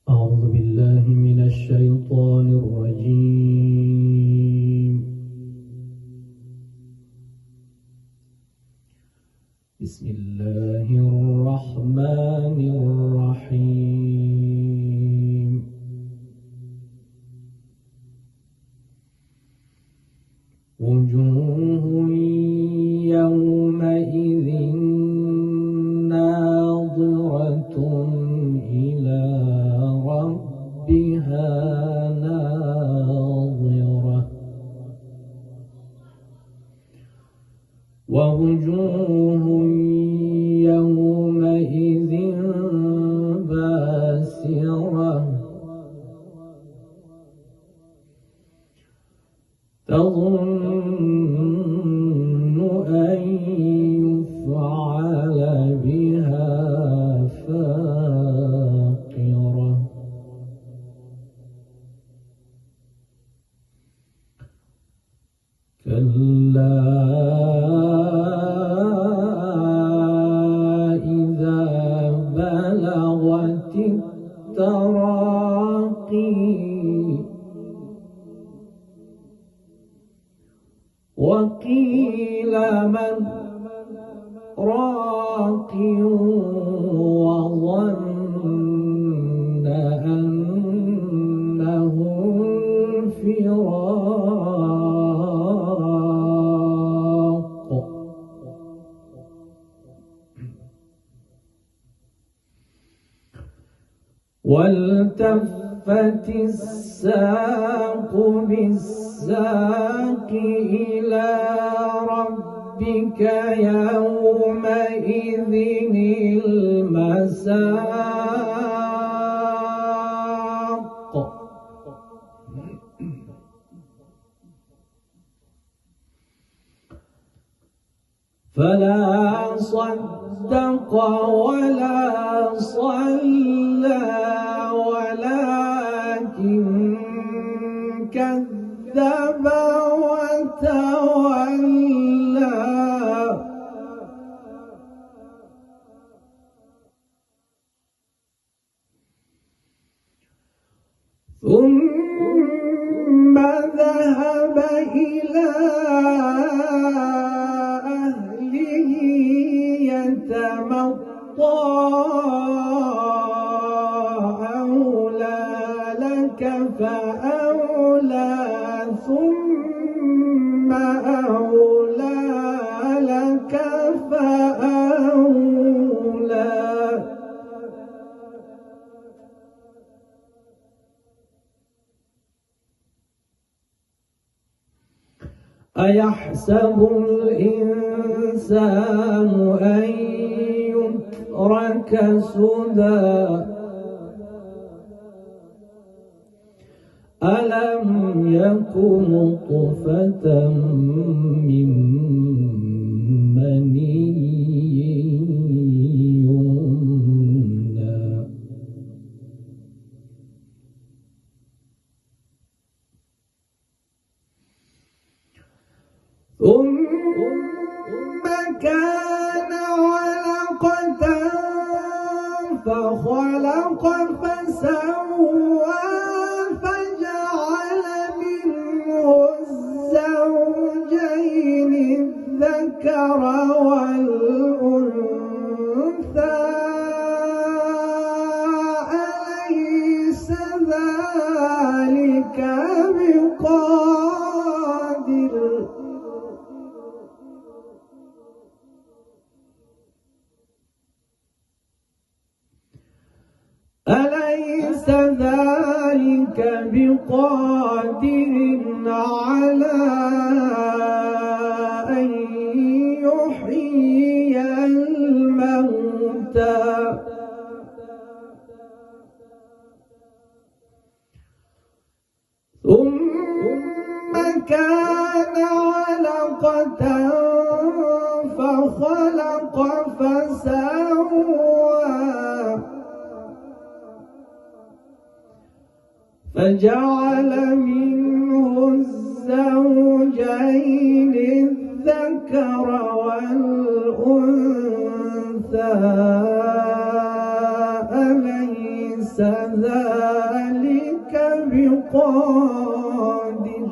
أعوذ بالله من الشيطان الرجيم. بسم الله الرحمن الرحيم. وجوه يومئذ ناظرة إلى ربها ناظرة ووجوه يومئذ باسرة تظن أن يفعل بها فاقرة كلا إذا بلغت التراقي وقيل من راق وظن أنه الفراق والتفت الساق بالساق إلى ربك يومئذ المساق فلا صدق ولا صلى ولكن كذب وتولى ثم ذهب إلى أهله يتمطى أولى لك فأولى ثم أولى لك فأولى أيحسب الإنسان أن يترك سدى ألم يكن نطفة من مني يمنى ثم كان علقة فخلق فسوى فجعل منه الزوجين الذكر والأنثى أليس ذلك بقادر أليس ذلك بقادر على أن يحيي الموتى ثم كان علقة فخلق فسوى فجعل منه الزوجين الذكر والأنثى أليس أليس ذلك بقادر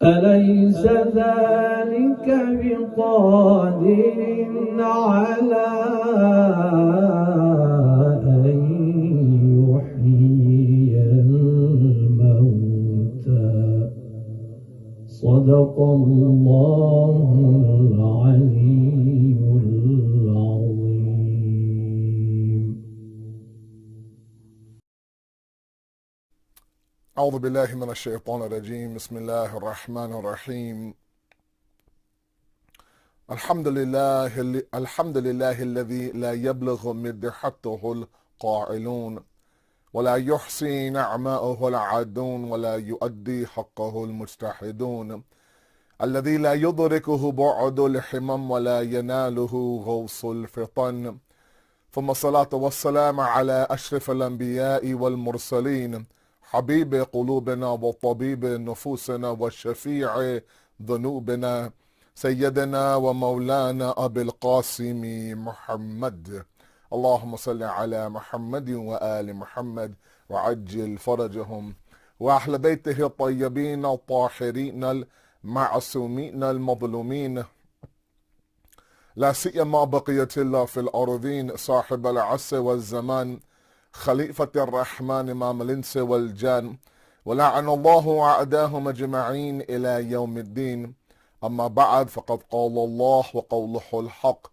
أليس ذلك بقادر على أن يحيي الموتى صدق الله العلي العظيم. أعوذ بالله من الشيطان الرجيم. بسم الله الرحمن الرحيم. الحمد لله الذي لا يبلغ مدحته القائلون ولا يحصي نعماءه العادون ولا يؤدي حقه المجتحدون، الذي لا يدركه بعد الحمم ولا يناله غوص الفطن، ثم الصلاة والسلام على أشرف الأنبياء والمرسلين، حبيب قلوبنا وطبيب نفوسنا والشفيع ذنوبنا، سيدنا ومولانا أبي القاسم محمد. اللهم صل على محمد وآل محمد وعجل فرجهم وأهل بيته الطيبين الطاهرين المعصومين المظلومين، لا سيما بقية الله في الأرضين، صاحب العصر والزمان، خليفة الرحمن إمام الإنس والجان، ولعن الله أعداهم أجمعين إلى يوم الدين. أما بعد، فقد قال الله وقوله الحق.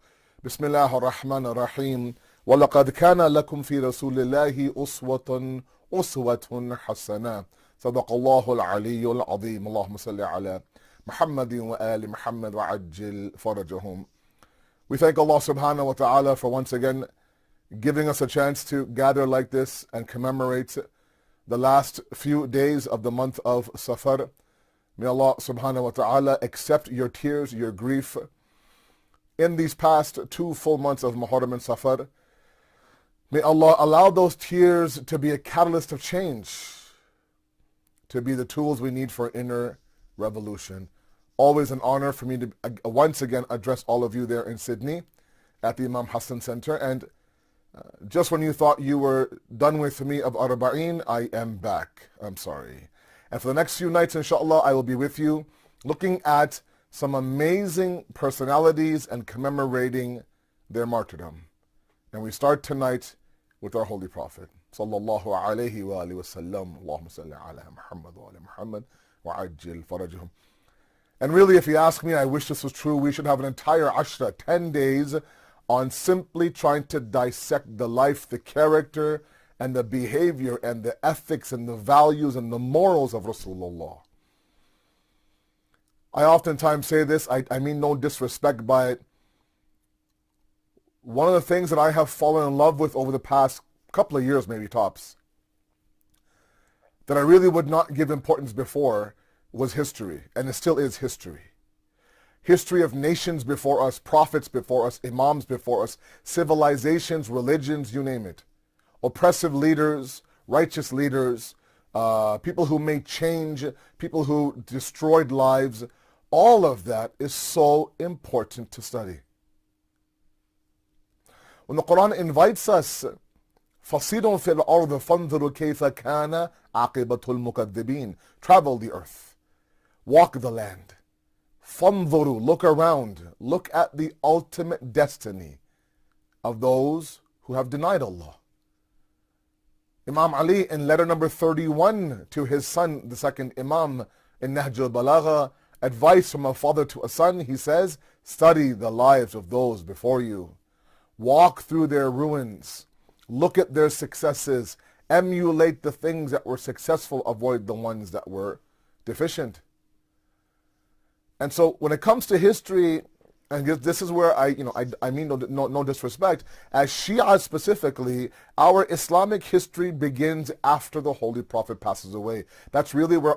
بسم الله الرحمن الرحيم. ولقد كان لكم في رسول الله أسوة حسنة. صدق الله العلي العظيم. اللهم صل على محمد وآل محمد وعجل فرجهم. We thank Allah subhanahu wa ta'ala for once again giving us a chance to gather like this and commemorate the last few days of the month of Safar. May Allah subhanahu wa ta'ala accept your tears, your grief in these past 2 full months of Muharram and Safar. May Allah allow those tears to be a catalyst of change, to be the tools we need for inner revolution. Always an honor for me to once again address all of you there in Sydney at the Imam Hassan Center. And just when you thought you were done with me of Arba'een, I am back. I'm sorry. And for the next few nights, inshallah, I will be with you looking at some amazing personalities and commemorating their martyrdom. And we start tonight with our Holy Prophet. Sallallahu alayhi wa alihi wa sallam. Allahumma salli ala Muhammad wa ala Muhammad wa ajil farajahum. And really, if you ask me, I wish this was true. We should have an entire ashra, 10 days, on simply trying to dissect the life, the character, and the behavior, and the ethics, and the values, and the morals of Rasulullah. I oftentimes say this, I mean no disrespect by it. One of the things that I have fallen in love with over the past couple of years, maybe tops, that I really would not give importance before was history, and it still is history. History of nations before us, prophets before us, imams before us, civilizations, religions, you name it. Oppressive leaders, righteous leaders, people who made change, people who destroyed lives. All of that is so important to study. When the Quran invites us, فَصِيرٌ فِي الْأَرْضِ فَانْظُرُوا كَيْفَ كَانَ عَاقِبَةُ الْمُكَذِّبِينَ. Travel the earth. Walk the land. فَانْظُرُوا. Look around. Look at the ultimate destiny of those who have denied Allah. Imam Ali, in letter number 31 to his son, the second Imam, in Nahj al-Balagha, advice from a father to a son, he says, study the lives of those before you. Walk through their ruins. Look at their successes. Emulate the things that were successful. Avoid the ones that were deficient. And so when it comes to history, and this is where I mean no disrespect, as Shia specifically, our Islamic history begins after the Holy Prophet passes away. That's really where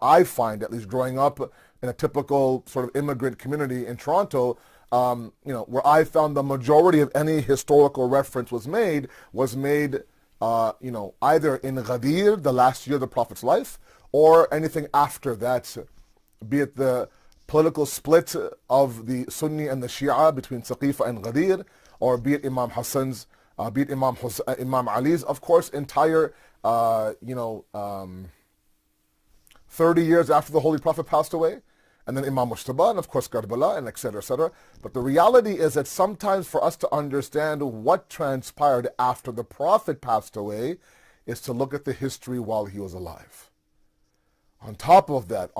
I find, at least growing up in a typical sort of immigrant community in Toronto, where I found the majority of any historical reference was made either in Ghadir, the last year of the Prophet's life, or anything after that, be it the political split of the Sunni and the Shia between Saqifa and Ghadir, or be it Imam Hassan's, be it Imam Ali's, of course, entire, 30 years after the Holy Prophet passed away, and then Imam Mujtaba, and of course Karbala, and etc., etc. But the reality is that sometimes for us to understand what transpired after the Prophet passed away is to look at the history while he was alive. On top of that,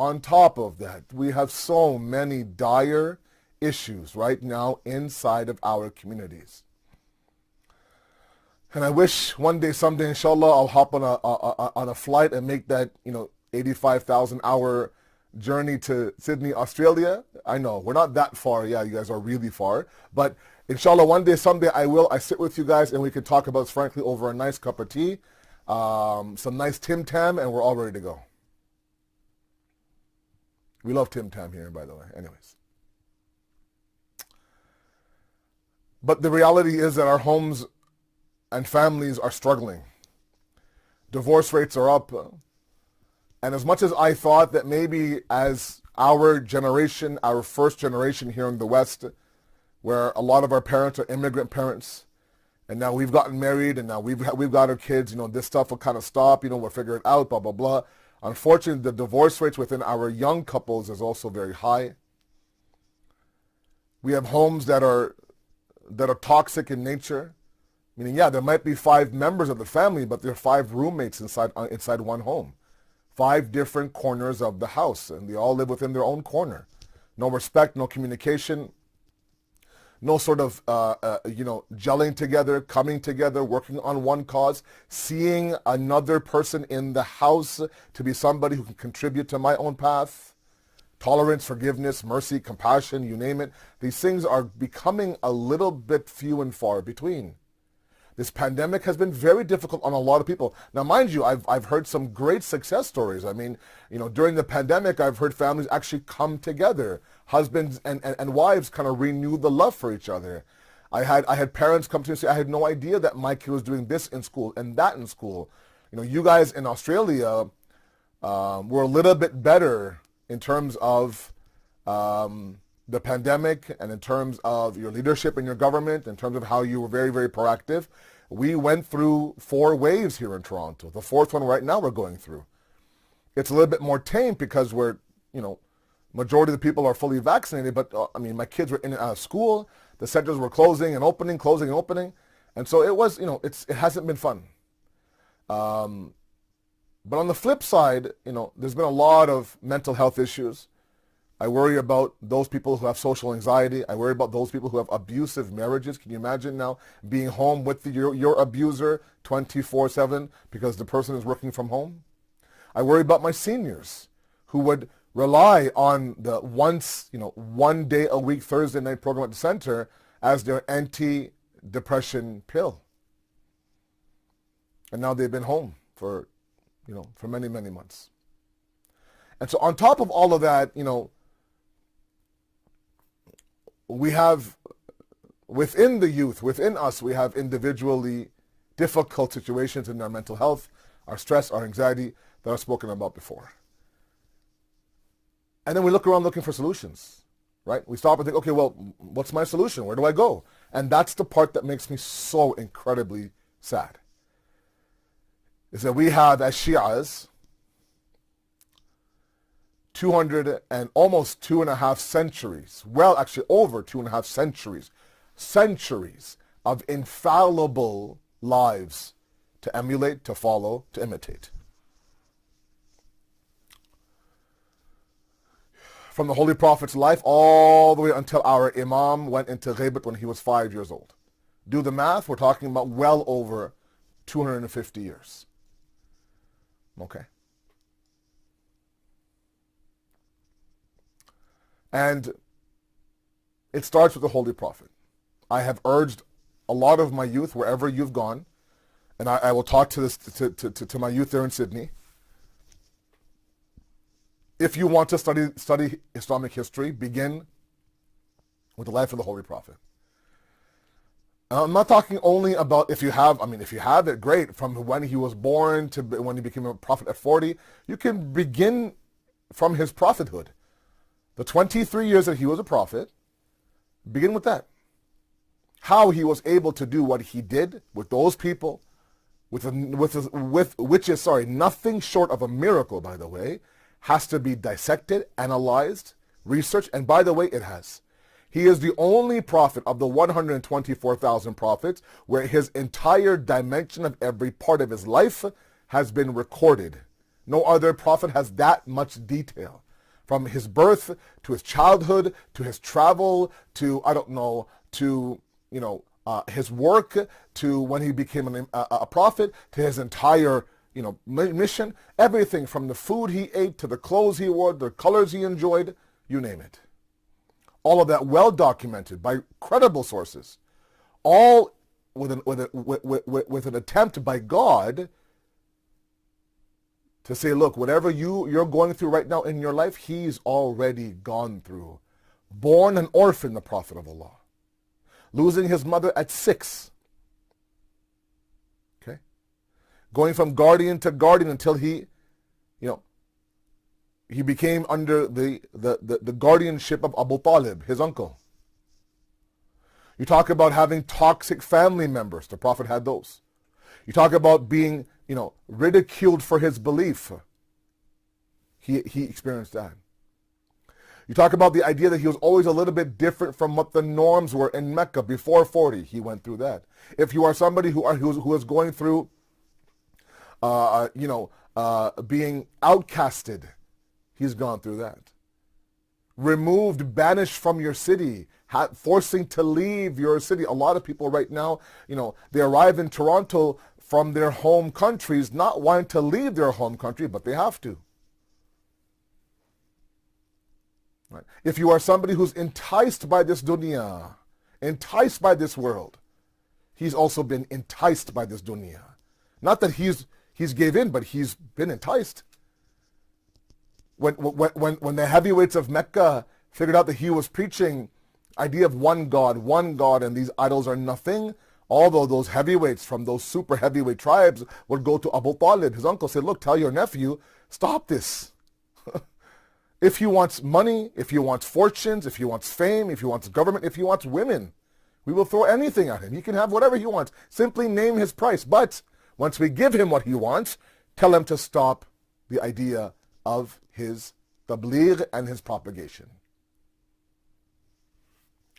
we have so many dire issues right now inside of our communities. And I wish one day, someday, inshallah, I'll hop on a flight and make that, 85,000 hour journey to Sydney, Australia. I know, we're not that far. Yeah, you guys are really far. But inshallah, one day, someday, I sit with you guys and we can talk about, frankly, over a nice cup of tea, some nice Tim Tam, and we're all ready to go. We love Tim Tam here, by the way. Anyways. But the reality is that our homes and families are struggling. Divorce rates are up. And as much as I thought that maybe as our generation, our first generation here in the West, where a lot of our parents are immigrant parents, and now we've gotten married, and now we've got our kids, this stuff will kind of stop, we'll figure it out, blah, blah, blah. Unfortunately, the divorce rates within our young couples is also very high. We have homes that are toxic in nature. Meaning, yeah, there might be 5 members of the family, but there are 5 roommates inside one home. 5 different corners of the house, and they all live within their own corner. No respect, no communication, no sort of, gelling together, coming together, working on one cause, seeing another person in the house to be somebody who can contribute to my own path. Tolerance, forgiveness, mercy, compassion, you name it. These things are becoming a little bit few and far between. This pandemic has been very difficult on a lot of people. Now, mind you, I've heard some great success stories. I mean, during the pandemic, I've heard families actually come together. Husbands and wives kind of renew the love for each other. I had parents come to me and say, I had no idea that my kid was doing this in school and that in school. You guys in Australia were a little bit better in terms of the pandemic and in terms of your leadership in your government, in terms of how you were very, very proactive. We went through 4 waves here in Toronto. The 4th one right now we're going through. It's a little bit more tame because we're, majority of the people are fully vaccinated, but my kids were in and out of school. The centers were closing and opening, closing and opening. And so it was, it hasn't been fun. But on the flip side, there's been a lot of mental health issues. I worry about those people who have social anxiety. I worry about those people who have abusive marriages. Can you imagine now being home with your abuser 24/7 because the person is working from home? I worry about my seniors who would rely on the one day a week Thursday night program at the center as their anti-depression pill. And now they've been home for many, many months. And so on top of all of that, we have, within the youth, within us, we have individually difficult situations in our mental health, our stress, our anxiety that I've spoken about before. And then we look around looking for solutions, right? We stop and think, okay, well, what's my solution? Where do I go? And that's the part that makes me so incredibly sad. Is that we have, as Shias, 200 and almost 2.5 centuries, well, actually over 2.5 centuries of infallible lives to emulate, to follow, to imitate. From the Holy Prophet's life all the way until our Imam went into Ghaibat when he was 5 years old. Do the math, we're talking about well over 250 years. Okay. And it starts with the Holy Prophet. I have urged a lot of my youth, wherever you've gone, and I will talk to this to my youth there in Sydney. If you want to study Islamic history, begin with the life of the Holy Prophet. I'm not talking only about if you have it, great. From when he was born to when he became a prophet at 40, you can begin from his prophethood. The 23 years that he was a prophet, begin with that. how he was able to do what he did with those people, which is nothing short of a miracle, by the way, has to be dissected, analyzed, researched, and by the way, it has. He is the only prophet of the 124,000 prophets where his entire dimension of every part of his life has been recorded. No other prophet has that much detail. From his birth to his childhood, to his travel, to, his work, to when he became a prophet, to his entire, mission, everything from the food he ate to the clothes he wore, the colors he enjoyed, you name it. All of that well documented by credible sources, all with an attempt by God to say, look, whatever you're going through right now in your life, he's already gone through. Born an orphan, the Prophet of Allah. Losing his mother at 6. Okay? Going from guardian to guardian until he became under the guardianship of Abu Talib, his uncle. You talk about having toxic family members. The Prophet had those. You talk about being, ridiculed for his belief. He experienced that. You talk about the idea that he was always a little bit different from what the norms were in Mecca before 40. He went through that. If you are somebody who is going through, being outcasted, he's gone through that. Removed, banished from your city, forcing to leave your city. A lot of people right now, they arrive in Toronto from their home countries, not wanting to leave their home country, but they have to. Right. If you are somebody who's enticed by this dunya, enticed by this world, he's also been enticed by this dunya. Not that he's gave in, but he's been enticed. When the heavyweights of Mecca figured out that he was preaching idea of one God, and these idols are nothing, although those heavyweights from those super heavyweight tribes would go to Abu Talib, his uncle, say, look, tell your nephew, stop this. If he wants money, if he wants fortunes, if he wants fame, if he wants government, if he wants women, we will throw anything at him. He can have whatever he wants. Simply name his price. But once we give him what he wants, tell him to stop the idea of his tabligh and his propagation.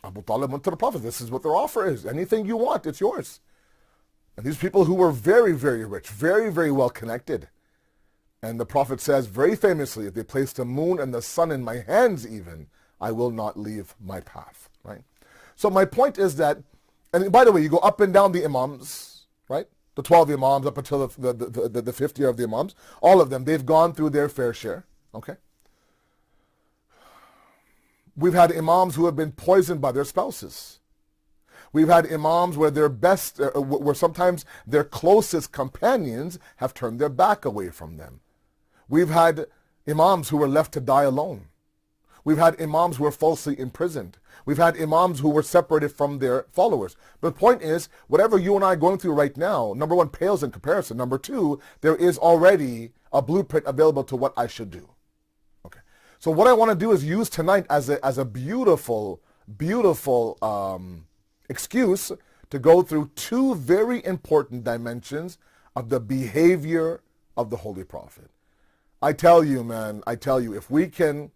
Abu Talib went to the Prophet. This is what their offer is. Anything you want, it's yours. And these people who were very, very rich, very, very well connected. And the Prophet says very famously, if they place the moon and the sun in my hands even, I will not leave my path. Right? So my point is that, and by the way, you go up and down the Imams, right? The 12 Imams up until the 5th year of the Imams, all of them, they've gone through their fair share. Okay? We've had Imams who have been poisoned by their spouses. We've had Imams where where sometimes their closest companions have turned their back away from them. We've had Imams who were left to die alone. We've had Imams who were falsely imprisoned. We've had Imams who were separated from their followers. But the point is, whatever you and I are going through right now, number one, pales in comparison. Number two, there is already a blueprint available to what I should do. Okay. So what I want to do is use tonight as a beautiful, beautiful excuse to go through two very important dimensions of the behavior of the Holy Prophet. I tell you, man, if we can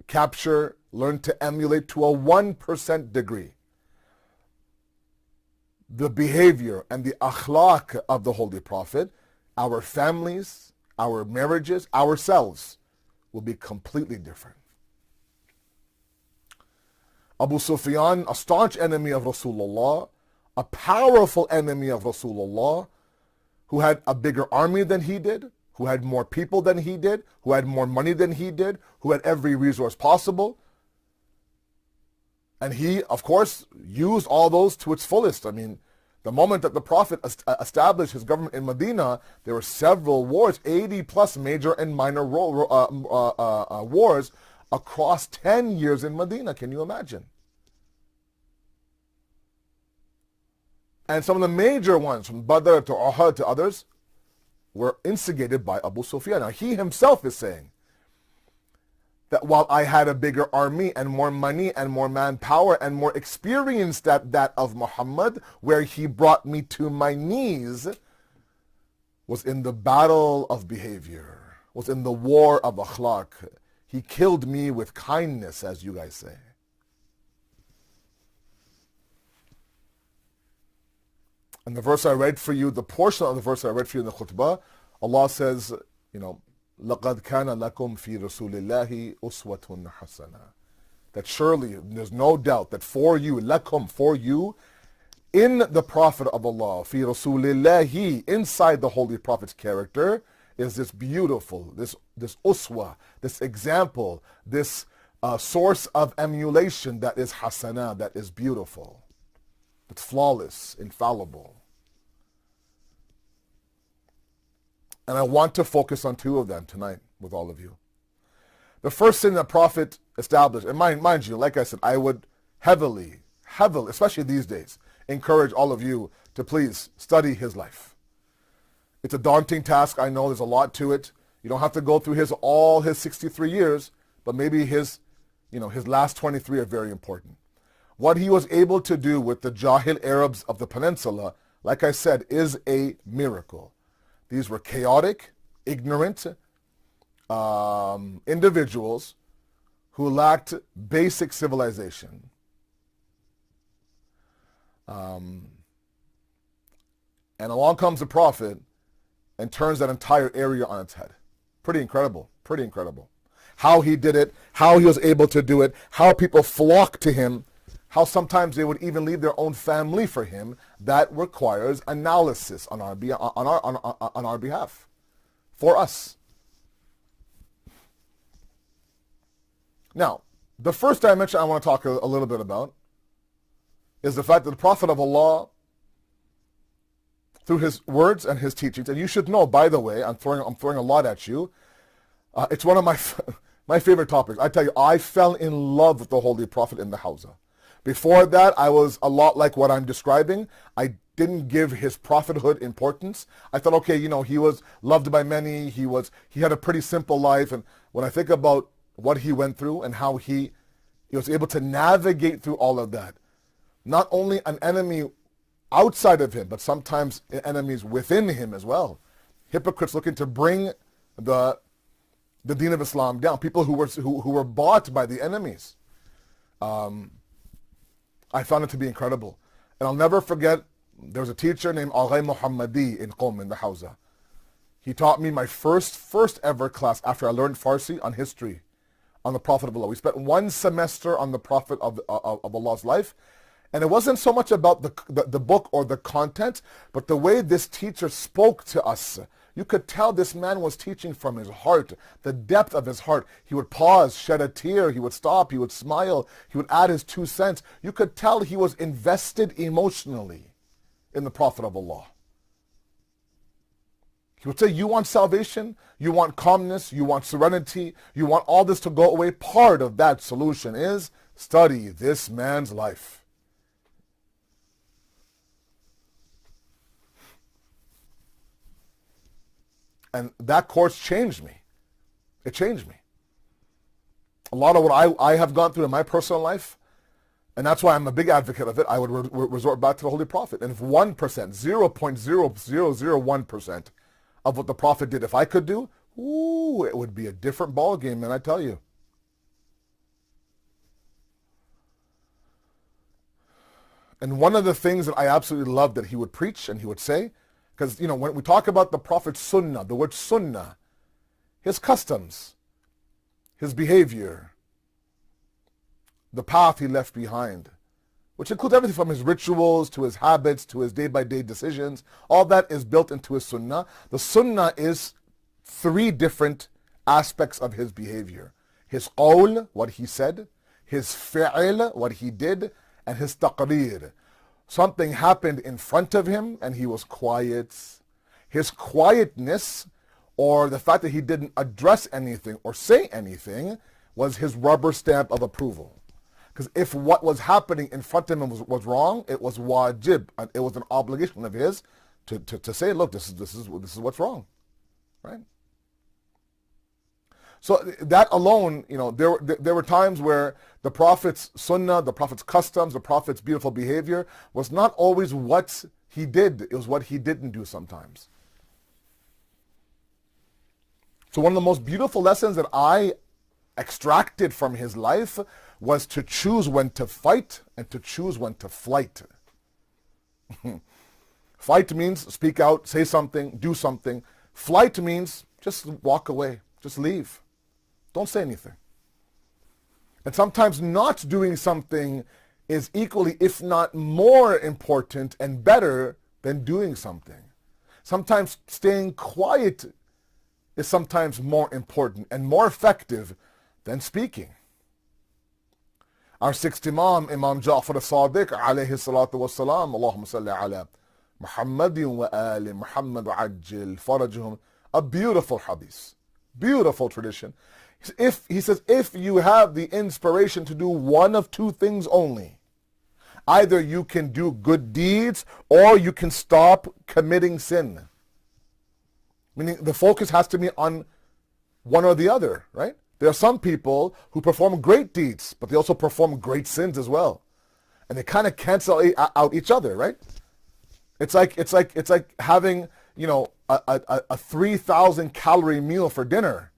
capture, learn to emulate to a 1% degree the behavior and the akhlaq of the Holy Prophet, our families, our marriages, ourselves will be completely different. Abu Sufyan, a staunch enemy of Rasulullah, a powerful enemy of Rasulullah, who had a bigger army than he did, who had more people than he did, who had more money than he did, who had every resource possible. And he, of course, used all those to its fullest. I mean, the moment that the Prophet established his government in Medina, there were several wars, 80 plus major and minor wars across 10 years in Medina. Can you imagine? And some of the major ones, from Badr to Uhud to others, were instigated by Abu Sufyan. Now, he himself is saying that while I had a bigger army and more money and more manpower and more experience than that of Muhammad, where he brought me to my knees, was in the battle of behavior, was in the war of akhlaq. He killed me with kindness, as you guys say. And the verse I read for you, the portion of the verse I read for you in the khutbah, Allah says, لَقَدْ كَانَ لَكُمْ فِي رَسُولِ اللَّهِ أُسْوَةٌ حَسَنَةٌ. That surely, there's no doubt that for you, lakum, for you, in the Prophet of Allah, fi Rasulillahi, inside the Holy Prophet's character, is this beautiful, this uswa, this example, this source of emulation that is hasana, that is beautiful, it's flawless, infallible. And I want to focus on two of them tonight with all of you. The first thing that Prophet established, and mind you, like I said, I would heavily, especially these days, encourage all of you to please study his life. It's a daunting task, I know, there's a lot to it. You don't have to go through all his 63 years, but maybe his last 23 are very important. What he was able to do with the Jahil Arabs of the peninsula, like I said, is a miracle. These were chaotic, ignorant individuals who lacked basic civilization. And along comes the Prophet and turns that entire area on its head. Pretty incredible, pretty incredible. How he did it, how he was able to do it, how people flocked to him, how sometimes they would even leave their own family for him. That requires analysis on our behalf, for us. Now, the first dimension I want to talk a little bit about is the fact that the Prophet of Allah, through his words and his teachings, and you should know, by the way, I'm throwing a lot at you. It's one of my favorite topics. I tell you, I fell in love with the Holy Prophet in the Hawza. Before that, I was a lot like what I'm describing. I didn't give his prophethood importance. I thought, okay, he was loved by many. He had a pretty simple life. And when I think about what he went through and how he was able to navigate through all of that, not only an enemy outside of him, but sometimes enemies within him as well. Hypocrites looking to bring the deen of Islam down. People who were bought by the enemies. I found it to be incredible. And I'll never forget, there was a teacher named Aghay Muhammadi in Qom, in the Hawza. He taught me my first ever class after I learned Farsi on history, on the Prophet of Allah. We spent one semester on the Prophet of Allah's life. And it wasn't so much about the book or the content, but the way this teacher spoke to us. You could tell this man was teaching from his heart, the depth of his heart. He would pause, shed a tear, he would stop, he would smile, he would add his 2 cents. You could tell he was invested emotionally in the Prophet of Allah. He would say, you want salvation, you want calmness, you want serenity, you want all this to go away. Part of that solution is study this man's life. And that course changed me. It changed me. A lot of what I have gone through in my personal life, and that's why I'm a big advocate of it, I would resort back to the Holy Prophet. And if 1%, 0.0001% of what the Prophet did, if I could do, it would be a different ball game, man, I tell you. And one of the things that I absolutely loved that he would preach and he would say, because, when we talk about the Prophet's sunnah, the word sunnah, his customs, his behavior, the path he left behind, which includes everything from his rituals to his habits to his day-by-day decisions, all that is built into his sunnah. The sunnah is 3 different aspects of his behavior. His qawl, what he said, his fi'l, what he did, and his taqreer. Something happened in front of him and he was quiet. His quietness, or the fact that he didn't address anything or say anything, was his rubber stamp of approval. Because if what was happening in front of him was wrong, it was wajib. It was an obligation of his to say, look, this is what's wrong. Right? So that alone, there were times where the Prophet's sunnah, the Prophet's customs, the Prophet's beautiful behavior was not always what he did. It was what he didn't do sometimes. So one of the most beautiful lessons that I extracted from his life was to choose when to fight and to choose when to flight. Fight means speak out, say something, do something. Flight means just walk away, just leave. Don't say anything. And sometimes not doing something is equally, if not more important and better than doing something. Sometimes staying quiet is sometimes more important and more effective than speaking. Our sixth Imam, Imam Jafri as-Sadiq, alayhi salatu wassalam, Allahumma salli ala Muhammadin wa ali Muhammad wa ajil farajhum, a beautiful hadith, beautiful tradition. He says, if you have the inspiration to do one of two things only, either you can do good deeds or you can stop committing sin. Meaning the focus has to be on one or the other, right? There are some people who perform great deeds, but they also perform great sins as well. And they kind of cancel out each other, right? It's like having, a 3,000 calorie meal for dinner.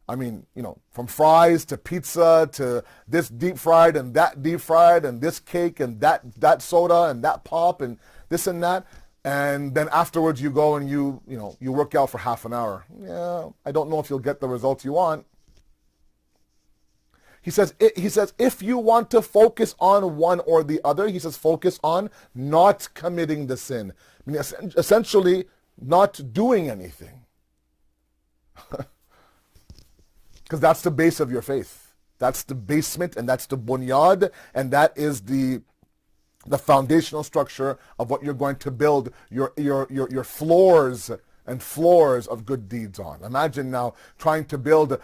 I mean, from fries to pizza to this deep fried and that deep fried and this cake and that soda and that pop and this and that. And then afterwards you go and you work out for half an hour. Yeah, I don't know if you'll get the results you want. He says, if you want to focus on one or the other, he says, focus on not committing the sin. I mean, essentially, not doing anything. Because that's the base of your faith. That's the basement, and that's the bunyad, and that is the foundational structure of what you're going to build your floors and floors of good deeds on. Imagine now trying to build, a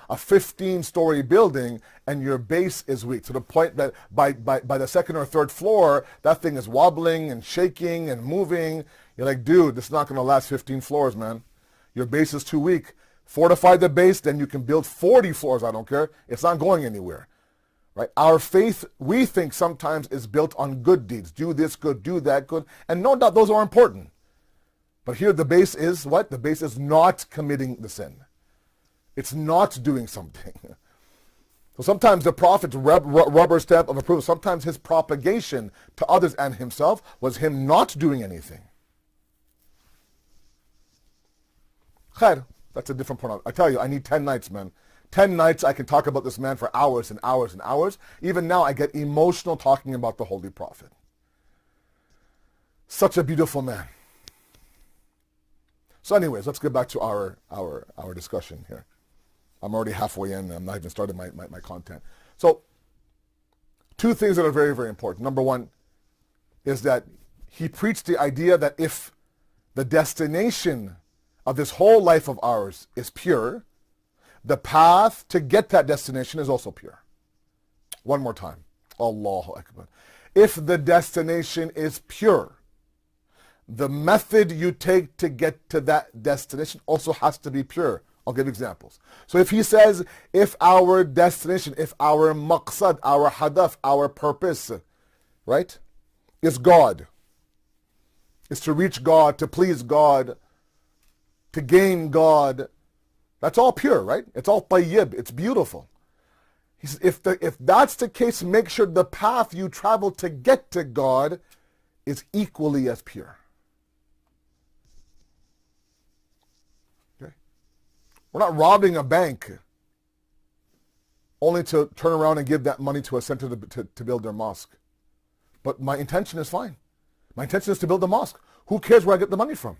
15-story building, and your base is weak to the point that by the second or third floor, that thing is wobbling and shaking and moving. You're like, dude, this is not going to last 15 floors, man. Your base is too weak. Fortify the base, then you can build 40 floors, I don't care. It's not going anywhere. Right? Our faith, we think sometimes, is built on good deeds. Do this good, do that good. And no doubt those are important. But here the base is what? The base is not committing the sin. It's not doing something. So sometimes the Prophet's rubber stamp of approval, sometimes his propagation to others and himself was him not doing anything. Khair, that's a different point. I tell you, I need 10 nights, man. 10 nights I can talk about this man for hours and hours and hours. Even now I get emotional talking about the Holy Prophet. Such a beautiful man. So anyways, let's get back to our discussion here. I'm already halfway in. I'm not even started my content. So two things that are very, very important. Number one is that he preached the idea that if the destination of this whole life of ours is pure, the path to get that destination is also pure. One more time. Allahu Akbar. If the destination is pure, the method you take to get to that destination also has to be pure. I'll give examples. So if he says, if our destination, if our maqsad, our hadaf, our purpose, right, is God, is to reach God, to please God, to gain God, that's all pure, right? It's all tayyib. It's beautiful. He says, if that's the case, make sure the path you travel to get to God is equally as pure. Okay? We're not robbing a bank only to turn around and give that money to a center to build their mosque. But my intention is fine. My intention is to build a mosque. Who cares where I get the money from?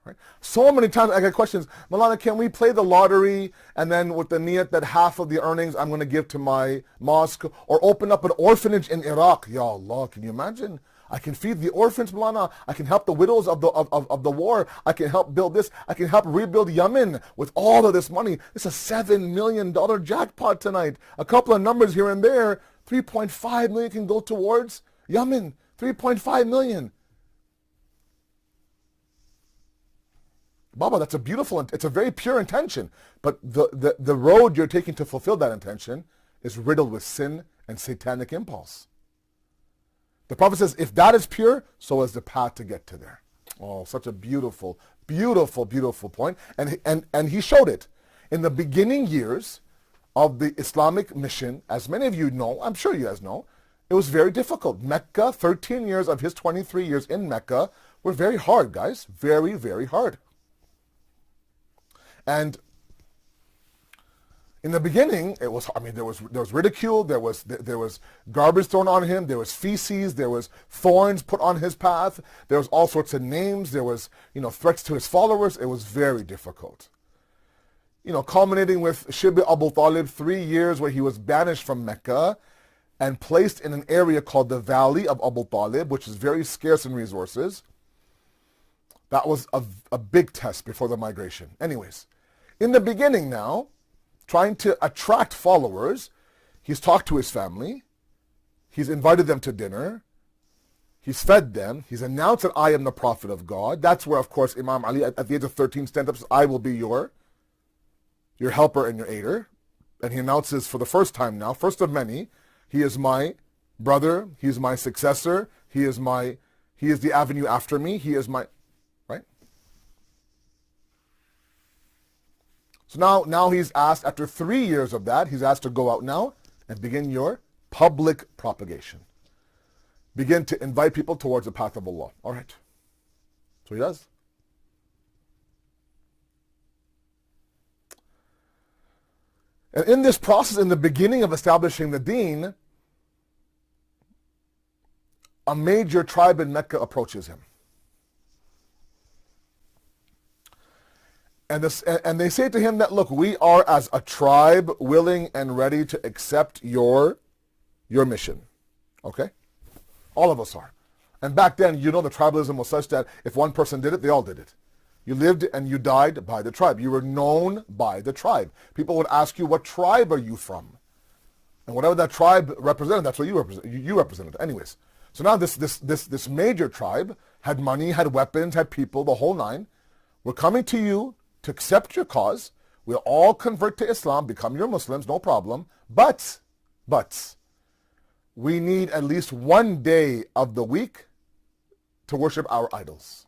Right? So many times I get questions, Malana, can we play the lottery and then with the niyat that half of the earnings I'm going to give to my mosque, or open up an orphanage in Iraq? Ya Allah, can you imagine? I can feed the orphans, Malana. I can help the widows of the war. I can help build this. I can help rebuild Yemen with all of this money. It's a $7 million jackpot tonight. A couple of numbers here and there. 3.5 million can go towards Yemen. 3.5 million. Baba, that's a beautiful, it's a very pure intention. But the road you're taking to fulfill that intention is riddled with sin and satanic impulse. The Prophet says, if that is pure, so is the path to get to there. Oh, such a beautiful, beautiful, beautiful point. And he showed it. In the beginning years of the Islamic mission, as many of you know, I'm sure you guys know, it was very difficult. Mecca, 13 years of his 23 years in Mecca were very hard, guys. Very, very hard. And in the beginning, it was, there was ridicule, there was garbage thrown on him, there was feces, there was thorns put on his path, there was all sorts of names, there was, threats to his followers. It was very difficult. Culminating with Shib Abu Talib, 3 years where he was banished from Mecca and placed in an area called the Valley of Abu Talib, which is very scarce in resources. That was a big test before the migration. Anyways, in the beginning now, trying to attract followers, he's talked to his family, he's invited them to dinner, he's fed them, he's announced that I am the Prophet of God. That's where, of course, Imam Ali at the age of 13 stands up and says, I will be your helper and your aider. And he announces for the first time now, first of many, he is my brother, he is my successor, he is the avenue after me, he is my, right? So now he's asked, after 3 years of that, he's asked to go out now and begin your public propagation. Begin to invite people towards the path of Allah. All right. So he does. And in this process, in the beginning of establishing the deen, a major tribe in Mecca approaches him. And they say to him that, look, we are as a tribe willing and ready to accept your mission. Okay? All of us are. And back then, the tribalism was such that if one person did it, they all did it. You lived and you died by the tribe. You were known by the tribe. People would ask you, what tribe are you from? And whatever that tribe represented, that's what you represented. Anyways, so now this major tribe had money, had weapons, had people, the whole nine. We're coming to you to accept your cause. We'll all convert to Islam, become your Muslims, no problem. But, we need at least 1 day of the week to worship our idols.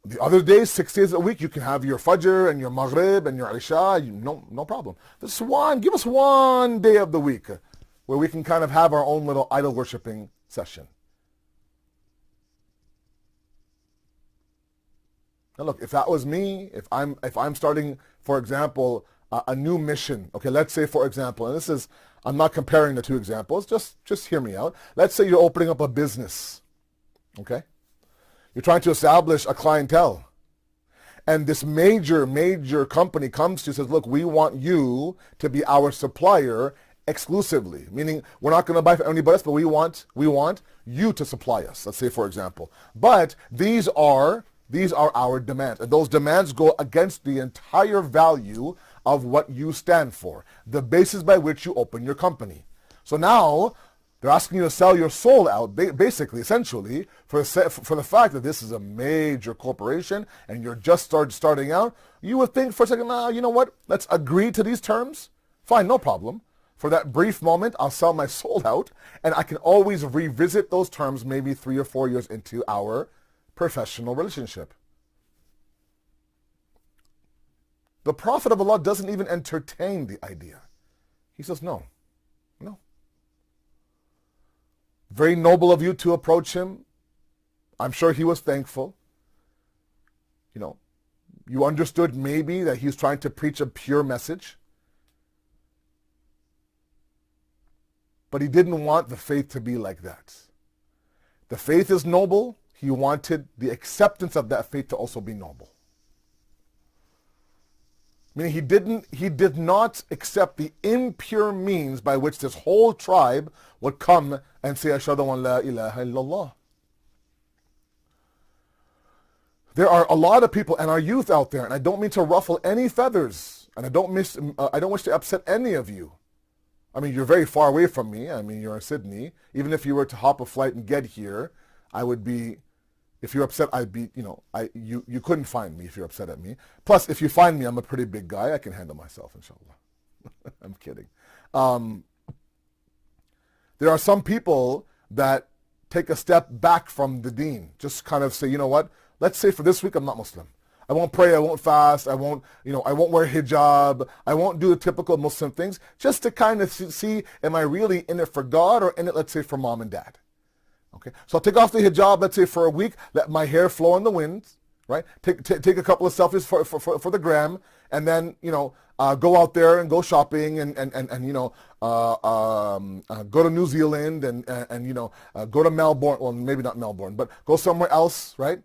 The other days, 6 days a week, you can have your Fajr and your Maghrib and your Isha, no problem. Give us 1 day of the week where we can kind of have our own little idol worshiping session. Now look, if that was me, if I'm starting, for example, a new mission, okay, let's say, for example, and I'm not comparing the two examples, just hear me out. Let's say you're opening up a business, okay? You're trying to establish a clientele. And this major company comes to you and says, look, we want you to be our supplier exclusively. Meaning, we're not going to buy from anybody else, but we want you to supply us, let's say, for example. But these are our demands. And those demands go against the entire value of what you stand for, the basis by which you open your company. So now, they're asking you to sell your soul out, basically, essentially, for the fact that this is a major corporation and you're just starting out. You would think for a second, you know what? Let's agree to these terms. Fine, no problem. For that brief moment, I'll sell my soul out, and I can always revisit those terms maybe 3 or 4 years into our professional relationship. The Prophet of Allah doesn't even entertain the idea. He says, no. Very noble of you to approach him. I'm sure he was thankful. You understood maybe that he's trying to preach a pure message. But he didn't want the faith to be like that. The faith is noble. He wanted the acceptance of that faith to also be noble. Meaning he did not accept the impure means by which this whole tribe would come and say, Ashhadu an la ilaha illallah. There are a lot of people and our youth out there, and I don't mean to ruffle any feathers, and I don't wish to upset any of you. You're very far away from me. You're in Sydney. Even if you were to hop a flight and get here, I would be If you're upset, you couldn't find me if you're upset at me. Plus, if you find me, I'm a pretty big guy. I can handle myself, inshallah. I'm kidding. There are some people that take a step back from the deen. Just kind of say, you know what? Let's say for this week, I'm not Muslim. I won't pray, I won't fast, I won't wear hijab, I won't do the typical Muslim things, just to kind of see, am I really in it for God or in it, let's say, for mom and dad? Okay, so I'll take off the hijab, let's say, for a week, let my hair flow in the wind, right? Take a couple of selfies for the gram, and then, go out there and go shopping and go to New Zealand and go to Melbourne, well, maybe not Melbourne, but go somewhere else, right?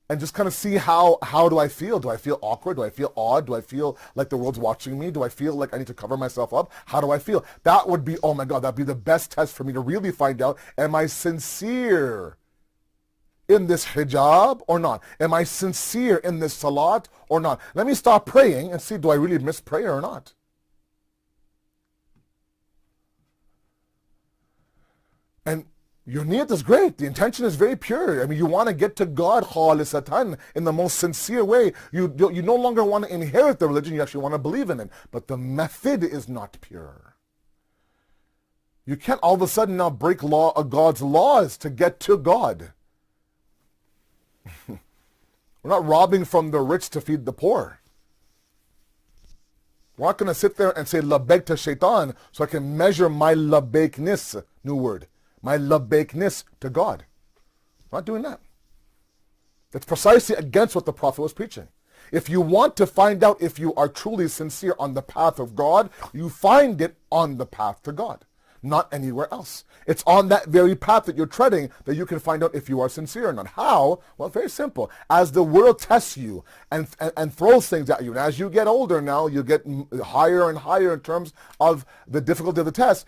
And just kind of see how do I feel? Do I feel awkward? Do I feel odd? Do I feel like the world's watching me? Do I feel like I need to cover myself up? How do I feel? That would be, oh my God, that'd be the best test for me to really find out, am I sincere in this hijab or not? Am I sincere in this salat or not? Let me stop praying and see, do I really miss prayer or not? And your niyat is great. The intention is very pure. I mean, you want to get to God khalisatan in the most sincere way. You no longer want to inherit the religion. You actually want to believe in it. But the method is not pure. You can't all of a sudden now break God's laws to get to God. We're not robbing from the rich to feed the poor. We're not going to sit there and say labbaik to shaitan so I can measure my labbaikness, new word, my labbaikness to God. We're not doing that. That's precisely against what the Prophet was preaching. If you want to find out if you are truly sincere on the path of God, you find it on the path to God, not anywhere else. It's on that very path that you're treading that you can find out if you are sincere or not. How? Well, very simple. As the world tests you and throws things at you, and as you get older now, you get higher and higher in terms of the difficulty of the test,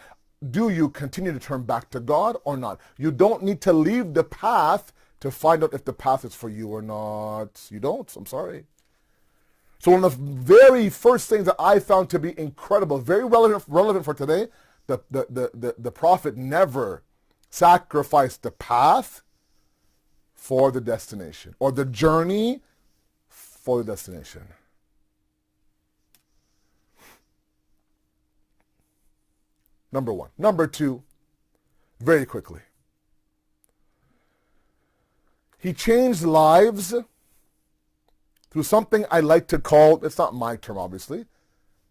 do you continue to turn back to God or not? You don't need to leave the path to find out if the path is for you or not. You don't. I'm sorry. So one of the very first things that I found to be incredible, very relevant for today, the Prophet never sacrificed the path for the destination, or the journey for the destination. Number one. Number two, very quickly. He changed lives through something I like to call, it's not my term obviously,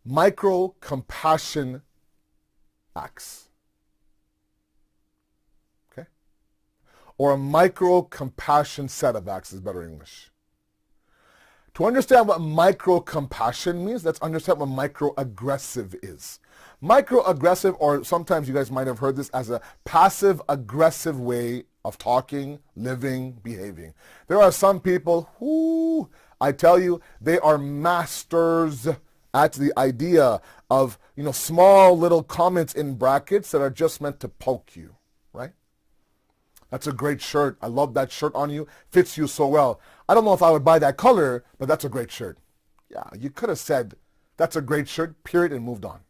micro-compassion acts. Okay? Or a micro-compassion set of acts is better English. To understand what micro-compassion means, let's understand what micro-aggressive is. Micro-aggressive, or sometimes you guys might have heard this as a passive-aggressive way of talking, living, behaving. There are some people who, I tell you, they are masters at the idea of, small little comments in brackets that are just meant to poke you, right? That's a great shirt. I love that shirt on you. Fits you so well. I don't know if I would buy that color, but that's a great shirt. Yeah, you could have said, that's a great shirt, period, and moved on.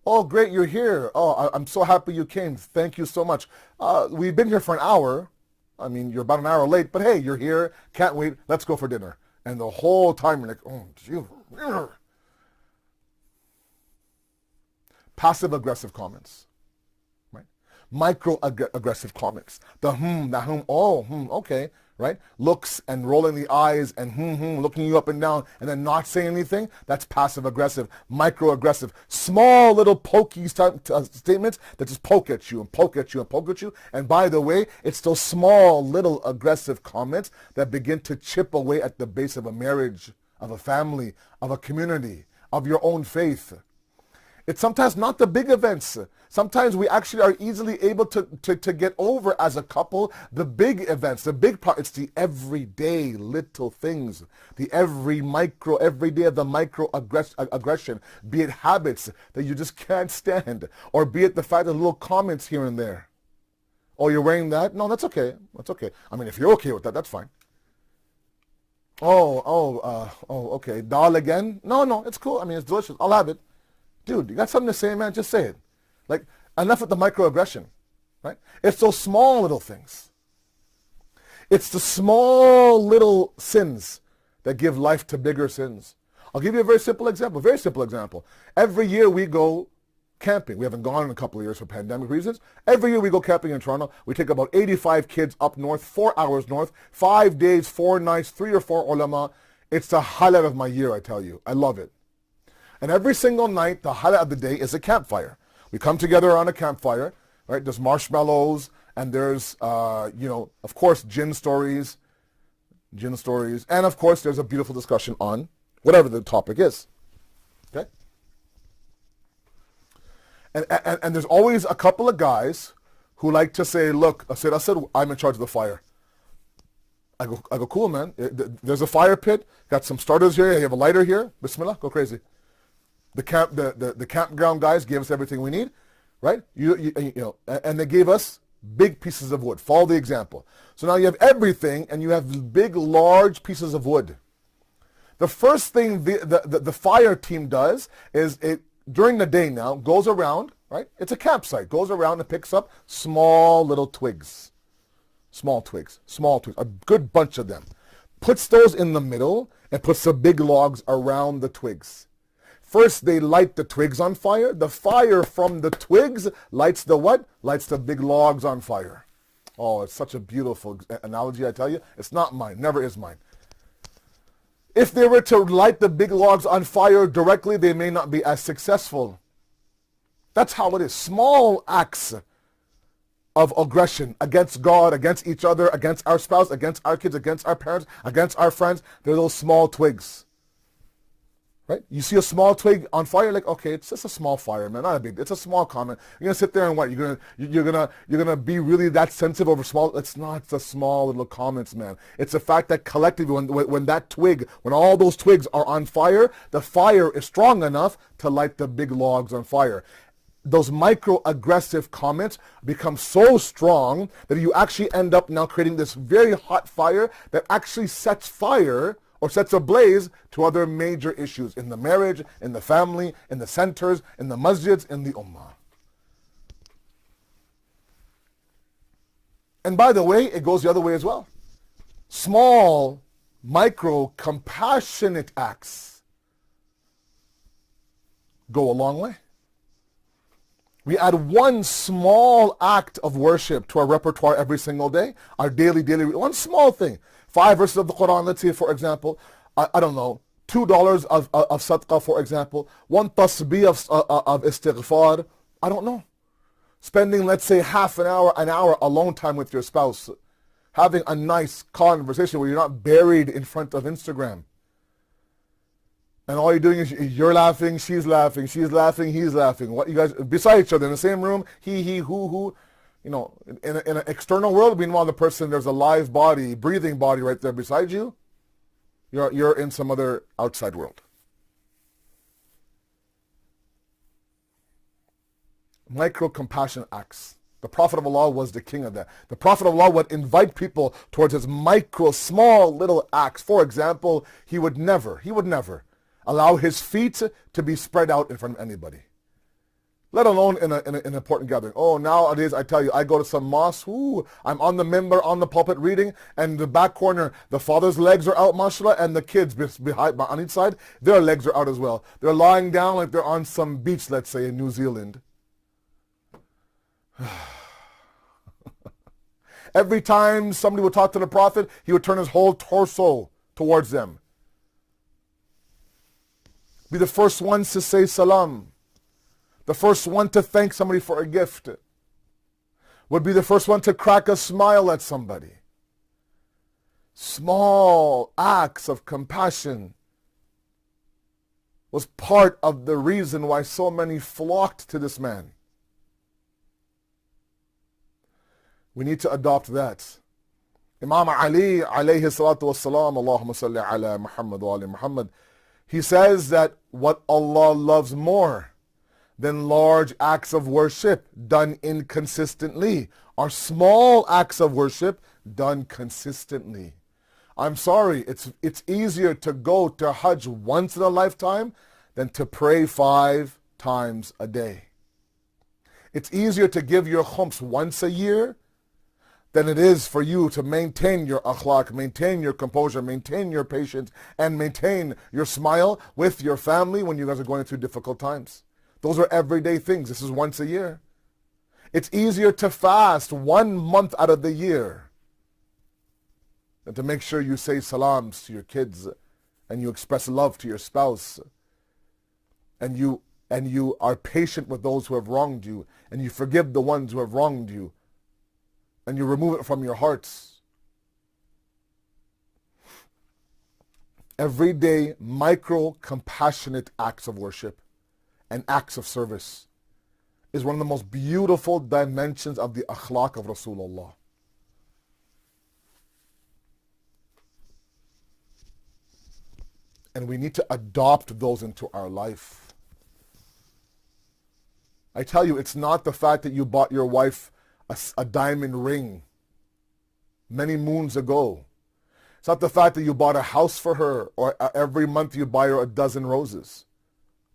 Oh, great, you're here. Oh, I'm so happy you came. Thank you so much. We've been here for an hour. I mean, you're about an hour late, but hey, you're here. Can't wait. Let's go for dinner. And the whole time you're like, oh, gee. Passive-aggressive comments. Right? Micro-aggressive comments. The okay. Right? Looks and rolling the eyes and looking you up and down and then not saying anything. That's passive-aggressive, micro-aggressive. Small little pokey statements that just poke at you and poke at you and poke at you. And by the way, it's those small little aggressive comments that begin to chip away at the base of a marriage, of a family, of a community, of your own faith. It's sometimes not the big events. Sometimes we actually are easily able to get over as a couple the big events, the big part. It's the everyday little things, the every day of the micro-aggression, be it habits that you just can't stand, or be it the fact that little comments here and there. Oh, you're wearing that? No, that's okay. That's okay. I mean, if you're okay with that, that's fine. Okay. Dal again? No, it's cool. I mean, it's delicious. I'll have it. Dude, you got something to say, man? Just say it. Like, enough with the microaggression. right? It's those small little things. It's the small little sins that give life to bigger sins. I'll give you a very simple example, very simple example. Every year we go camping. We haven't gone in a couple of years for pandemic reasons. Every year we go camping in Toronto. We take about 85 kids up north, 4 hours north, 5 days, 4 nights, 3 or 4 ulama. It's the highlight of my year, I tell you. I love it. And every single night, the highlight of the day is a campfire. We come together around a campfire, right? There's marshmallows, and there's, of course, jinn stories, and of course, there's a beautiful discussion on whatever the topic is. Okay? And there's always a couple of guys who like to say, look, Asad, I'm in charge of the fire. I go, cool, man. There's a fire pit. Got some starters here. You have a lighter here. Bismillah, go crazy. The campground guys gave us everything we need, right? And they gave us big pieces of wood. Follow the example. So now you have everything, and you have big, large pieces of wood. The first thing the fire team does is it, during the day now, goes around, right? It's a campsite. Goes around and picks up small little twigs. Small twigs. A good bunch of them. Puts those in the middle and puts the big logs around the twigs. First, they light the twigs on fire. The fire from the twigs lights the what? Lights the big logs on fire. Oh, it's such a beautiful analogy, I tell you. It's not mine. Never is mine. If they were to light the big logs on fire directly, they may not be as successful. That's how it is. Small acts of aggression against God, against each other, against our spouse, against our kids, against our parents, against our friends. They're those small twigs. Right? You see a small twig on fire, like, okay, it's just a small fire, man, not a big. It's a small comment. You're gonna sit there and what? You're gonna be really that sensitive over small. It's not the small little comments, man. It's the fact that collectively, when that twig, when all those twigs are on fire, the fire is strong enough to light the big logs on fire. Those microaggressive comments become so strong that you actually end up now creating this very hot fire that actually sets fire or sets ablaze to other major issues in the marriage, in the family, in the centers, in the masjids, in the ummah. And by the way, it goes the other way as well. Small, micro, compassionate acts go a long way. We add one small act of worship to our repertoire every single day, our daily, one small thing. 5 verses of the Quran, let's say, for example, I don't know, $2 of sadaqah, for example, 1 tasbih of istighfar, I don't know. Spending, let's say, half an hour alone time with your spouse, having a nice conversation where you're not buried in front of Instagram. And all you're doing is you're laughing, she's laughing, he's laughing. What you guys, beside each other in the same room, he, who. You know, in an external world, meanwhile, the person, there's a live body, breathing body right there beside you. You're in some other outside world. Micro-compassion acts. The Prophet of Allah was the king of that. The Prophet of Allah would invite people towards his micro, small, little acts. For example, he would never allow his feet to be spread out in front of anybody. Let alone in an important gathering. Oh, nowadays, I tell you, I go to some mosque, I'm on the minbar, on the pulpit reading, and the back corner, the father's legs are out, mashallah, and the kids behind, on each side, their legs are out as well. They're lying down like they're on some beach, let's say, in New Zealand. Every time somebody would talk to the Prophet, he would turn his whole torso towards them. Be the first ones to say salam. The first one to thank somebody for a gift. Would be the first one to crack a smile at somebody. Small acts of compassion was part of the reason why so many flocked to this man. We need to adopt that. Imam Ali, alayhi salatu wassalam, Allahumma salli ala Muhammad wa ali Muhammad, he says that what Allah loves more than large acts of worship done inconsistently are small acts of worship done consistently. I'm sorry, it's easier to go to Hajj once in a lifetime than to pray 5 times a day. It's easier to give your khums once a year than it is for you to maintain your akhlaq, maintain your composure, maintain your patience, and maintain your smile with your family when you guys are going through difficult times. Those are everyday things. This is once a year. It's easier to fast 1 month out of the year than to make sure you say salams to your kids and you express love to your spouse and you are patient with those who have wronged you and you forgive the ones who have wronged you and you remove it from your hearts. Everyday micro compassionate acts of worship and acts of service is one of the most beautiful dimensions of the akhlaq of Rasulullah. And we need to adopt those into our life. I tell you, it's not the fact that you bought your wife a diamond ring many moons ago. It's not the fact that you bought a house for her or every month you buy her a dozen roses.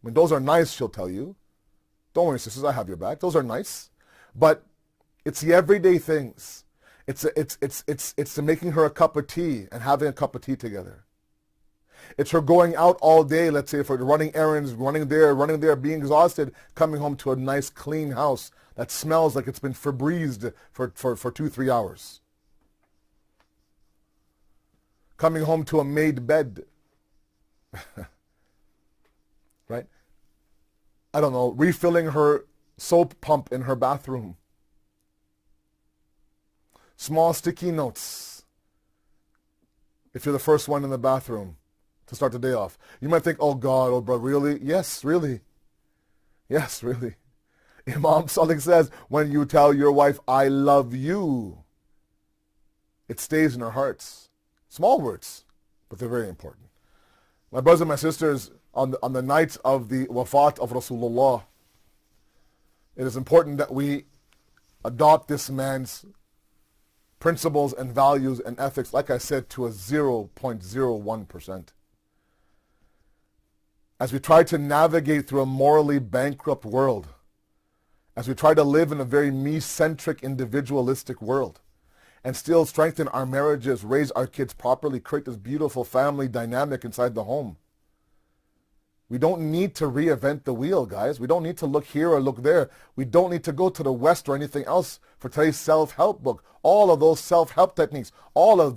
I mean, those are nice, she'll tell you. Don't worry, sisters, I have your back. Those are nice. But it's the everyday things. It's the making her a cup of tea and having a cup of tea together. It's her going out all day, let's say, for running errands, running there, being exhausted, coming home to a nice, clean house that smells like it's been Febrezed for 2-3 hours. Coming home to a made bed. Right? I don't know, refilling her soap pump in her bathroom. Small sticky notes. If you're the first one in the bathroom to start the day off. You might think, oh God, oh bro, really? Yes, really. Yes, really. Imam Sadiq says, when you tell your wife, I love you, it stays in her hearts. Small words, but they're very important. My brothers and my sisters, on the night of the wafat of Rasulullah, it is important that we adopt this man's principles and values and ethics, like I said, to a 0.01%. As we try to navigate through a morally bankrupt world, as we try to live in a very me-centric, individualistic world, and still strengthen our marriages, raise our kids properly, create this beautiful family dynamic inside the home. We don't need to reinvent the wheel, guys. We don't need to look here or look there. We don't need to go to the West or anything else for today's self-help book. All of those self-help techniques, all of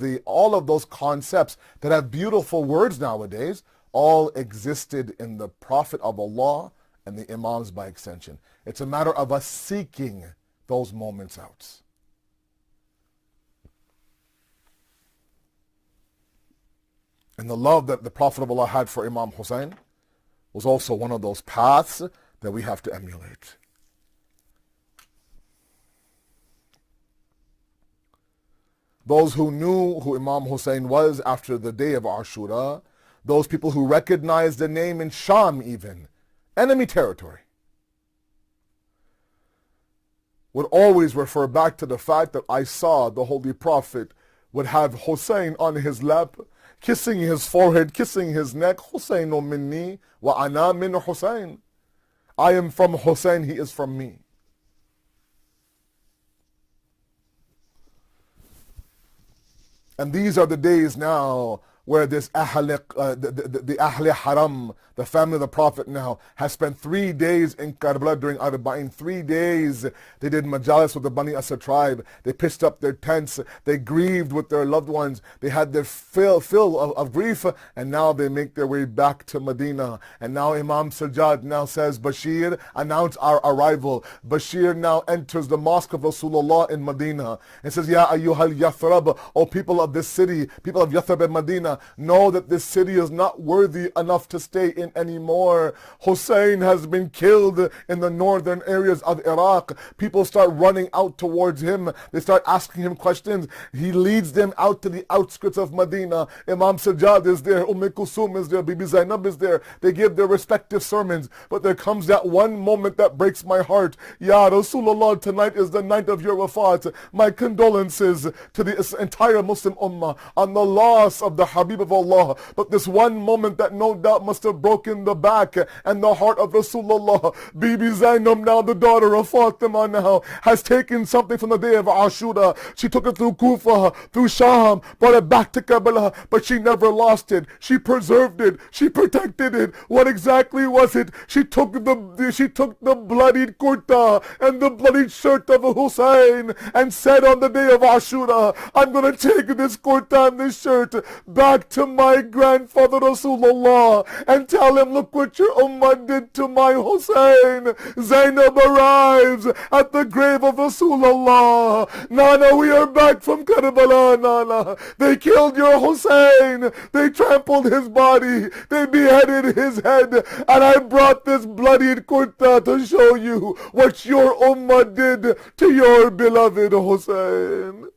those concepts that have beautiful words nowadays, all existed in the Prophet of Allah and the Imams by extension. It's a matter of us seeking those moments out. And the love that the Prophet of Allah had for Imam Hussein was also one of those paths that we have to emulate. Those who knew who Imam Hussein was after the day of Ashura, those people who recognized the name in Sham even, enemy territory, would always refer back to the fact that I saw the Holy Prophet would have Hussein on his lap, kissing his forehead, kissing his neck. Husseinu minni wa ana min Hussein. I am from Hussein, he is from me. And these are the days now where this the Ahl Haram, the family of the Prophet now, has spent 3 days in Karbala during Arba'in. 3 days they did majalis with the Bani Asad tribe. They pitched up their tents. They grieved with their loved ones. They had their fill of grief, and now they make their way back to Medina. And now Imam Sajjad now says, Bashir, announce our arrival. Bashir now enters the mosque of Rasulullah in Medina and says, Ya ayyuhal Yathrab, O people of this city, people of Yathrab and Medina, know that this city is not worthy enough to stay in anymore. Hussein has been killed in the northern areas of Iraq. People start running out towards him. They start asking him questions. He leads them out to the outskirts of Medina. Imam Sajjad is there. Kulsum is there. Bibi Zainab is there. They give their respective sermons. But there comes that one moment that breaks my heart. Ya Rasulullah, tonight is the night of your wafat. My condolences to the entire Muslim ummah on the loss of the Habib Habib of Allah. But this one moment that no doubt must have broken the back and the heart of Rasulullah. Bibi Zainab, now the daughter of Fatima, now has taken something from the day of Ashura. She took it through Kufa, through Sham, brought it back to Kabbalah, but she never lost it. She preserved it. She protected it. What exactly was it? She took the bloodied kurta and the bloodied shirt of Hussein and said on the day of Ashura, I'm going to take this kurta and this shirt back to my grandfather Rasulullah and tell him, look what your ummah did to my Hussein. Zainab arrives at the grave of Rasulullah. Nana, we are back from Karbala, Nana. They killed your Hussein. They trampled his body. They beheaded his head. And I brought this bloodied kurta to show you what your ummah did to your beloved Hussein.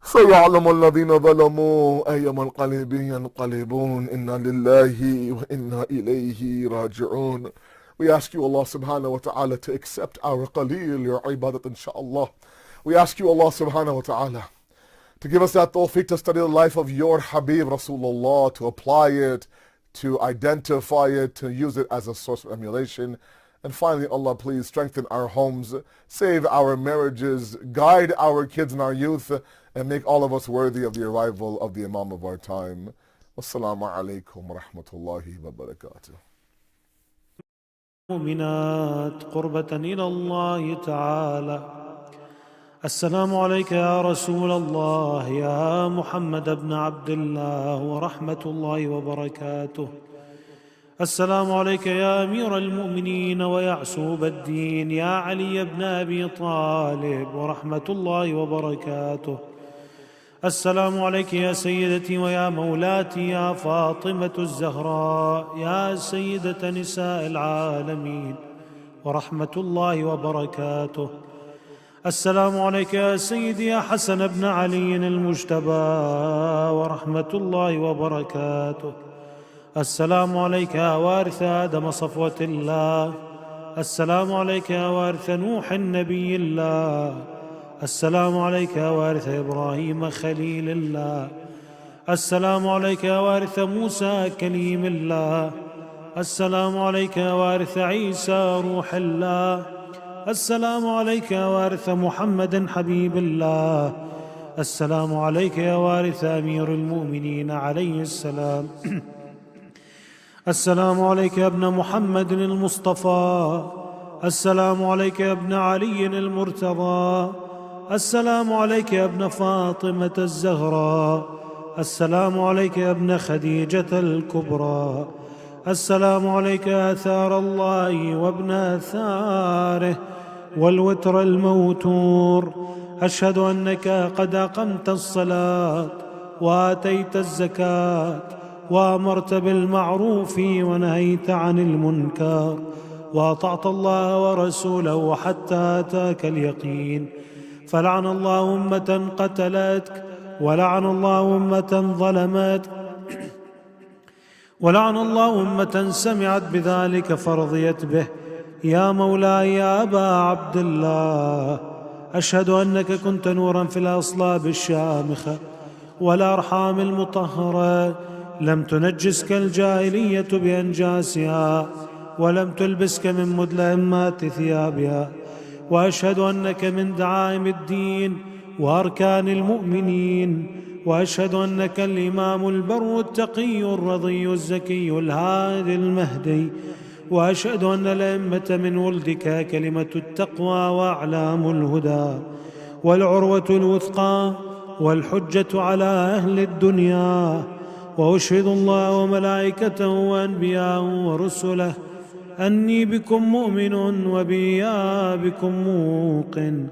سيعلم الذين ظلموا أي منقلب ينقلبون إنا لله وإنا إليه راجعون. We ask you, Allah subhanahu wa ta'ala, to accept our qaleel, your ibadat, inshaAllah. We ask you, Allah subhanahu wa ta'ala, to give us that tawfiq to study the life of your Habib Rasulullah, to apply it, to identify it, to use it as a source of emulation. And finally, Allah, please strengthen our homes, save our marriages, guide our kids and our youth, and make all of us worthy of the arrival of the Imam of our time. Wassalamu alaikum wa rahmatullahi wa barakatuh. مؤمنات قربة إلى الله تعالى. السلام عليك يا رسول الله يا محمد بن عبد الله ورحمة الله وبركاته. السلام عليك يا أمير المؤمنين ويعسوب الدين يا علي بن أبي طالب ورحمة الله وبركاته. السلام عليك يا سيدتي ويا مولاتي يا فاطمة الزهراء يا سيدة نساء العالمين ورحمة الله وبركاته. السلام عليك يا سيدي يا حسن بن علي المجتبى ورحمة الله وبركاته. السلام عليك يا وارث آدم صفوة الله. السلام عليك يا وارث نوح النبي الله. السلام عليك يا وارث إبراهيم خليل الله. السلام عليك يا وارث موسى كليم الله. السلام عليك يا وارث عيسى روح الله. السلام عليك يا وارث محمد حبيب الله. السلام عليك يا وارث أمير المؤمنين عليه السلام. السلام عليك يا ابن محمد المصطفى. السلام عليك يا ابن علي المرتضى. السلام عليك يا ابن فاطمة الزهراء. السلام عليك يا ابن خديجة الكبرى. السلام عليك يا آثار الله وابن آثاره والوتر الموتور. أشهد أنك قد أقمت الصلاة وآتيت الزكاة وأمرت بالمعروف ونهيت عن المنكر وأطعت الله ورسوله حتى أتاك اليقين. فلعن الله أمة قتلتك ولعن الله أمة ظلمتك ولعن الله أمة سمعت بذلك فرضيت به. يا مولاي يا أبا عبد الله، أشهد أنك كنت نورا في الأصلاب الشامخة والأرحام المطهرة، لم تنجسك الجاهلية بأنجاسها ولم تلبسك من مدلهمات ثيابها. وأشهد أنك من دعائم الدين وأركان المؤمنين. وأشهد أنك الإمام البر التقي الرضي الزكي الهادي المهدي. وأشهد أن الأئمة من ولدك كلمة التقوى وأعلام الهدى والعروة الوثقى والحجة على أهل الدنيا. وأشهد الله وملائكته وأنبياءه ورسله أني بكم مؤمن وبيا بكم موقن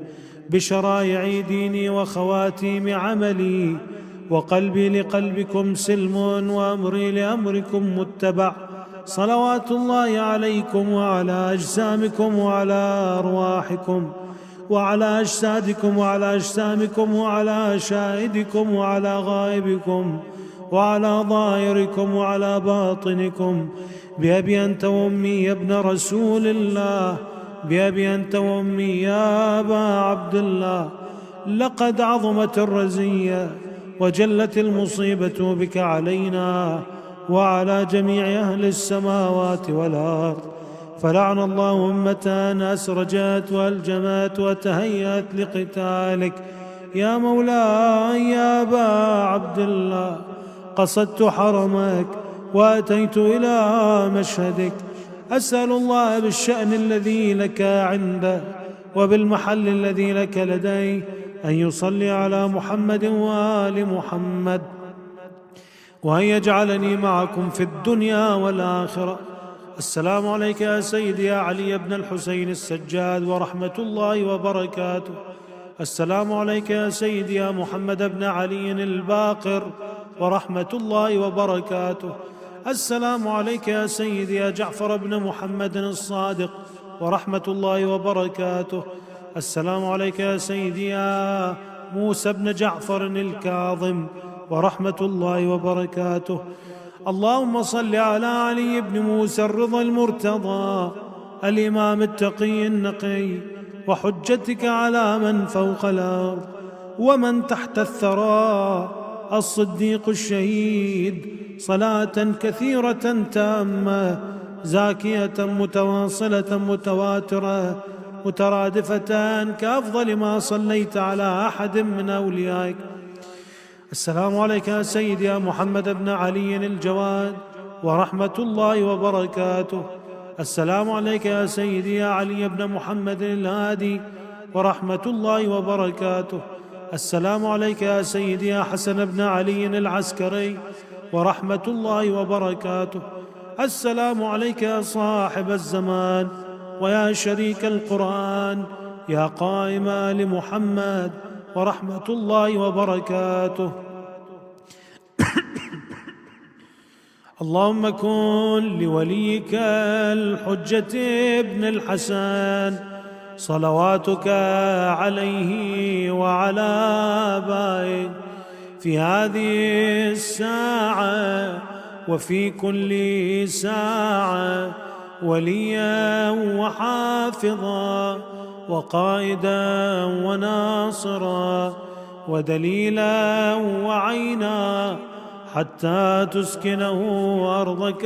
بشرائع ديني وخواتيم عملي، وقلبي لقلبكم سلم وأمري لأمركم متبع. صلوات الله عليكم وعلى أجسامكم وعلى أرواحكم وعلى أجسادكم وعلى أجسامكم وعلى شاهدكم وعلى غائبكم وعلى ظاهركم وعلى باطنكم. بأبي أنت وأمي يا ابن رسول الله، بأبي أنت وأمي يا أبا عبد الله. لقد عظمت الرزية وجلت المصيبة بك علينا وعلى جميع أهل السماوات والأرض، فلعن الله أمة أسرجت وألجمت وتهيأت لقتالك يا مولاي يا أبا عبد الله. قصدت حرمك وأتيت إلى مشهدك، أسأل الله بالشأن الذي لك عنده وبالمحل الذي لك لديه أن يصلي على محمد وآل محمد، وأن يجعلني معكم في الدنيا والآخرة. السلام عليك يا سيدي يا علي بن الحسين السجاد ورحمة الله وبركاته. السلام عليك يا سيدي يا محمد بن علي الباقر ورحمة الله وبركاته. السلام عليك يا سيدي يا جعفر بن محمد الصادق ورحمة الله وبركاته. السلام عليك يا سيدي يا موسى بن جعفر الكاظم ورحمة الله وبركاته. اللهم صل على علي بن موسى الرضا المرتضى الإمام التقي النقي وحجتك على من فوق الأرض ومن تحت الثرى الصديق الشهيد، صلاة كثيرة تامة زاكية متواصلة متواترة مترادفة كأفضل ما صليت على أحد من أوليائك. السلام عليك يا سيدي يا محمد بن علي الجواد ورحمة الله وبركاته. السلام عليك يا سيدي يا علي بن محمد الهادي ورحمة الله وبركاته. السلام عليك يا سيدي يا حسن بن علي العسكري ورحمة الله وبركاته. السلام عليك يا صاحب الزمان ويا شريك القرآن يا قائم آل محمد ورحمة الله وبركاته. اللهم كن لوليك الحجة ابن الحسن صلواتك عليه وعلى آبائه في هذه الساعة وفي كل ساعة وليا وحافظا وقائدا وناصرا ودليلا وعينا حتى تسكنه أرضك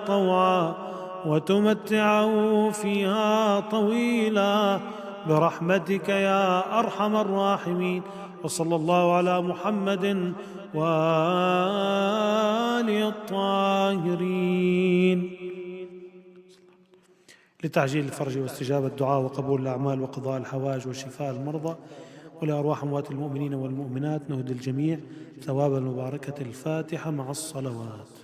طوعا وتمتعه فيها طويلا برحمتك يا أرحم الراحمين. وصلى الله على محمد وآله الطاهرين. لتعجيل الفرج واستجابة الدعاء وقبول الأعمال وقضاء الحوائج وشفاء المرضى ولأرواح أموات المؤمنين والمؤمنات نهدي الجميع ثواب المباركة الفاتحة مع الصلوات.